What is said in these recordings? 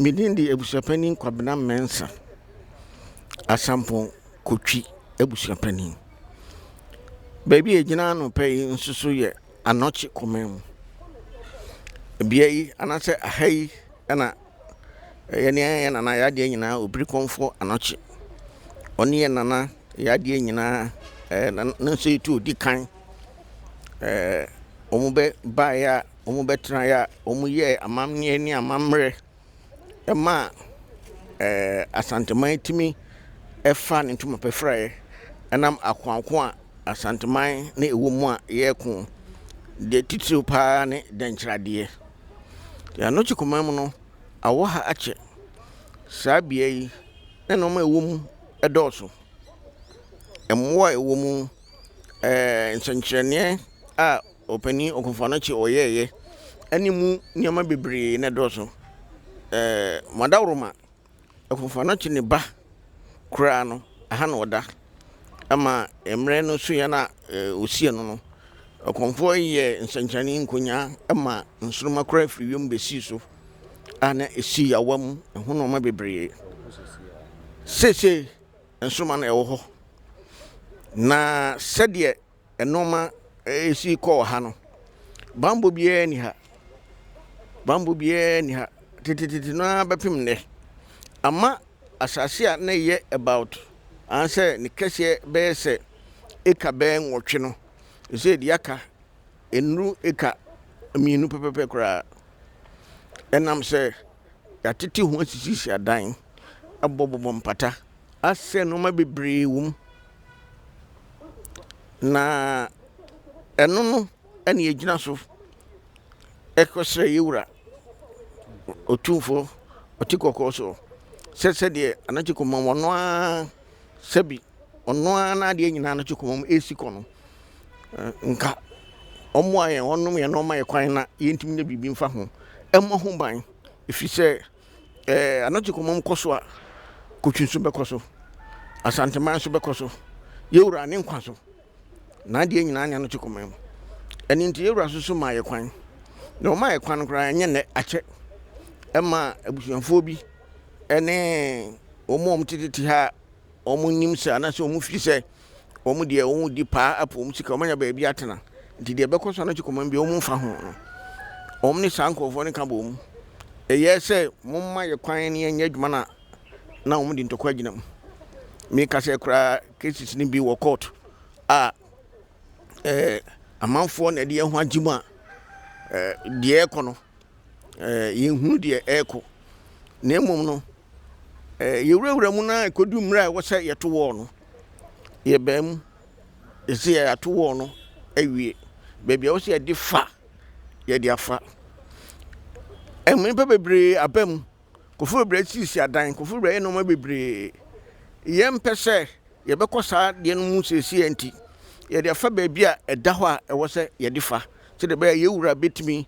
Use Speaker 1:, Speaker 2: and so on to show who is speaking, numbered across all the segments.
Speaker 1: Midindi Abusuapanin Kwabena Mensa Asampong Kotwi Abusuapanin. Baby ejina no pay nsusu ye Anokye Komamu. Biai anase ahai na yene na yade nyina obiri konfo Anokye. Oni nana yade nyina na so itu di kan omube ba ya omube tran ya omuye amamne ni amamre ema asanteman timi efa ne ntuma pefrae enam akwanko asanteman na ewomu a yeko de titiri pa ne denkrade ya Anokye Komamu no awo ha ache sabia yi na no ma ewomu edoso emwa ewomu nsenkyerene a opani okonfanakye oyeye animu nyama bebre na doso madawroma okonfanakye ne ba kura no aha na oda ama emre no so ya na osie no okonfo ye nsenkyerene nkonya ama nsuruma kura firi yom besi so ana esi yawam hono ma bebre sese nsuruma na ewo ho na sede enoma esi ko ha no bambo bia ni ha tititi na bepim ne ama asase a na ye about answer ni kese be se eka be nwotwe no se di aka enru eka mienu pepepe kra enam se ya titi ho asisi adan abobobo mpata ase no ma bebre wum na eno no ene yegina so ekosre yewura otumfo otikoko so sese de Anokye Komamu no a sebi ono na de nyina Anokye Komamu esikono nka omo aye onum ye no ma ye kwan na yentim na bibi mfa ho emo ho ban efise Anokye Komamu koso a Kotwi so bekoso asanteman so bekoso yewura ne nkwa so na de nyina anya Anokye Komamu eni nti yewura so ma ye kwan na o ma ye kwan kra nya ne ache ema abusuanfo bi ene omom tititi ha omu nimsa na se omu fise omu de omu di pa apom sika omanya ba bi atena nti de bekoso Anokye Komamu bi omu fa ho omni sankofo ne ka bom eyese momma ye kwan ne anya adwuma na omu di ntokwa ginam me ka se kra cases ni bi wo court a amanfo na de ho agima de ekono yehu de eko na emom no yewurawura mu na ekodu mra wo se yeto wo no ye bam ese ya to wo no awie bebia wo se de fa ye de afa emme bebre abam kofu bebre sisi adan kofu bebre no ma bebre ye mpese ye bekosa de no mu sesi anti ye de afa bebia eda ho a wo se ye de fa se de be yewura betimi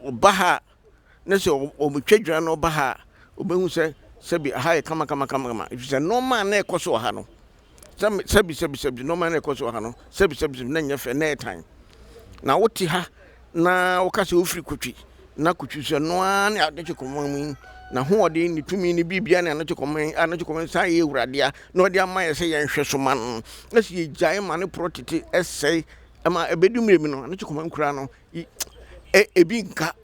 Speaker 1: obaha na se omutwadwira no obaha obehu se sebi aha e kama if se no man na ekoso ha no sebi no man na ekoso ha no sebi na nyefe na etan na woti ha na wokase ofiri Kotwi na Kotwi so no an Anokye Komamu na ho ode ni tumi ni bibia na Anokye Komamu sai ye wuradia na ode amaye se ye nhwe so man na se ye gyae man protete essay ama ebedum remi no Anokye Komamu kura no ebi nka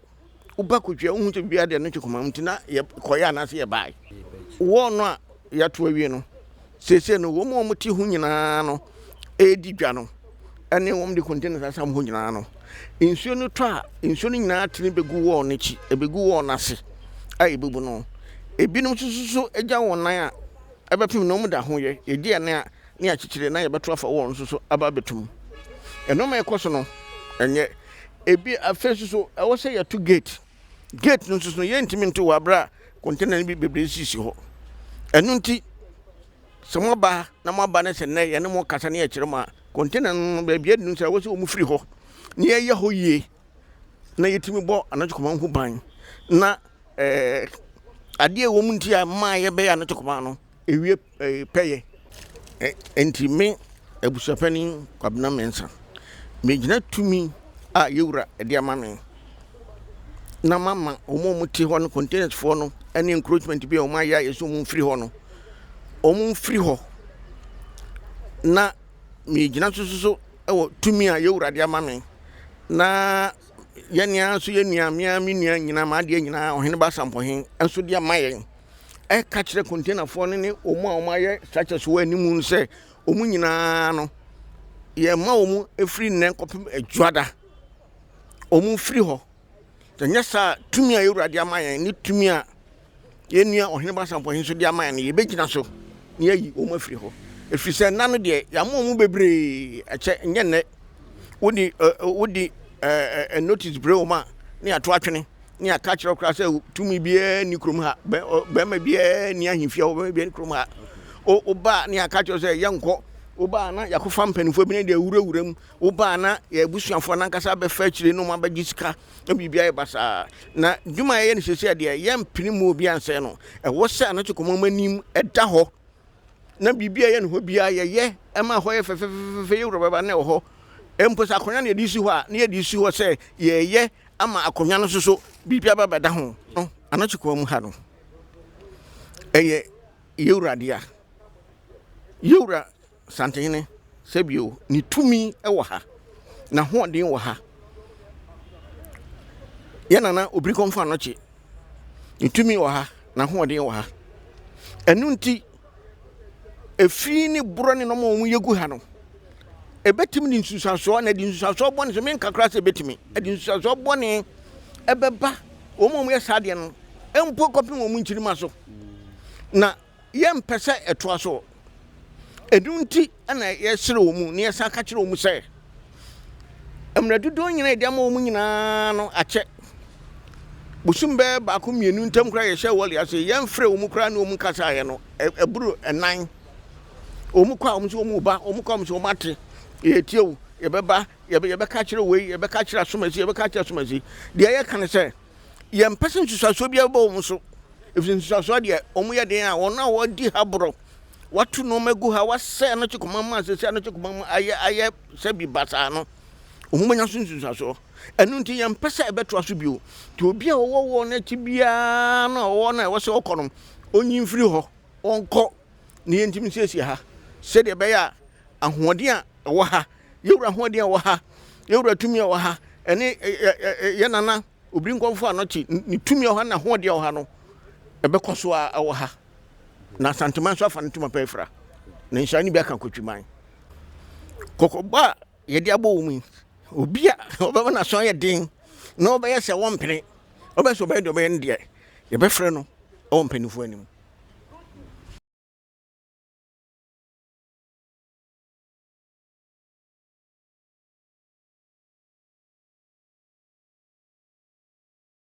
Speaker 1: uba Kotwi ohun te bia de Anokye Komamu tina ye koya na se ye bai wo no a ya to awie no sese no wo mo ti hu nyina no edi dwa no ene wo de container sasa mo nyina no insuo no to a insuo no nyina tini begu wo no chi ebegu wo na se ai bebu no ebinum sususu eja wo nan a ebepim no mu da ho ye edi ene a ne akikire na ye beto afa wo no susu aba betum eno ma ekoso no enye ebi afesusu ewo se ya to gate no susu ye ntimi nto wabra container bi bebre sisi ho enu nti se mo ba na mo ba na se ne ye ne mo kasa ne ya kire ma container no ba bia dinu se wo se o mu firi ho ne ye ho yie na yetimi bo Anokye Komamu ho ban na ade e wo mu nti a ma ye be ya Anokye Komamu no ewie peye enti me Abusuapanin Kwabena Mensa me gina tumi a yewura e de ama me na mama omo ti ho no containers for no any encroachment bi o ma ya yeso omo free ho no omo free ho na me gina so ewo tumi a yewurade ama me na yenia so yenia mia me nua nyina ma de nyina ohene ba sampohen enso de ama yen ka kire container for ne omo a omo aye structures wo animu se omo nyina no ye ma omo efri nen kopem adwada omo free ho tanya sa tumi a yewurade ama yen ni tumi a yenia ohene ba sampohen so de ama yen ye begina so ne yi omo free ho efri se nanu de ya mo omo bebre ache nye ne wodi notice bro ma ne ato atwene ne aka kire okra se tumi bia ni krom ha be ma bia ni ahimfia wo be bia ni krom ha oba ne aka kire se yenko oba na yakofa mpanifo bi ne de wurawuram oba na ya busuafo na nkasa be fa kire no ma ba gisika na bibia ye basa na dwuma ye ne sese de ye mpini mu obi anse no wo se Anokye Komamu anim eda ho na bibia ye ne ho bia ye ema ho ye fefefefe ye wuraba na ho empo sa akonya na edi si ho a na edi si ho se ye ama akonya no soso bibia ba beda ho no Anokye Komamu ha no eye yewurade a yewura santene sebio ni tumi ewo ha na hoden wo ha ye nana obiri konfa Anokye ni tumi wo ha na hoden wo ha enu nti efi ni buro ni no mo yegu ha no ebetimi ni nsusaso na di nsusaso bone so men kakra se betimi edi nsusaso bone ebeba omo ye sade no empo kopim omo nchirima so na ye mpese eto so edunti ana ye sere omu ne ye saka kire omu se emredu do nyina edi ama omu nyina no ache busumbe ba ko mienu ntam kra ye hye wali ase ye mfre omu kra na omu kasa ye no eburu enan omu kwa omu so omu ba omu kwa omu so mate ye tiewu ye beba ye be ka kire we ye be ka kire asomasi ye be ka kire asomasi de ye kan se ye mpese nsusaso bia ba omu so if nsusaso de omu ye den a wona wo di habro watu no megu ha wase Anokye Komamu asese Anokye Komamu aye sebi basa no omu manya nsusaso enu nti ye mpese ebeto aso bio to obi a wo na tibia na wo na wo se okonom onyimfiri ho onko ne yentim siesie ha se de be ya ahoden a wo ha yewura ahoden a wo ha yewura tumi a wo ha ene ye nana obiri nkonfo Anokye ni tumi a wo ha na ahoden a wo ha no ebekoso a wo ha na santiman so afa ntuma pefra na nshani bia kan Kotwi kokoba ye de abo mu obi a obeba na so ye din na obeye se wo mpene obeso be do be ndie ye befre no o mpanifo anim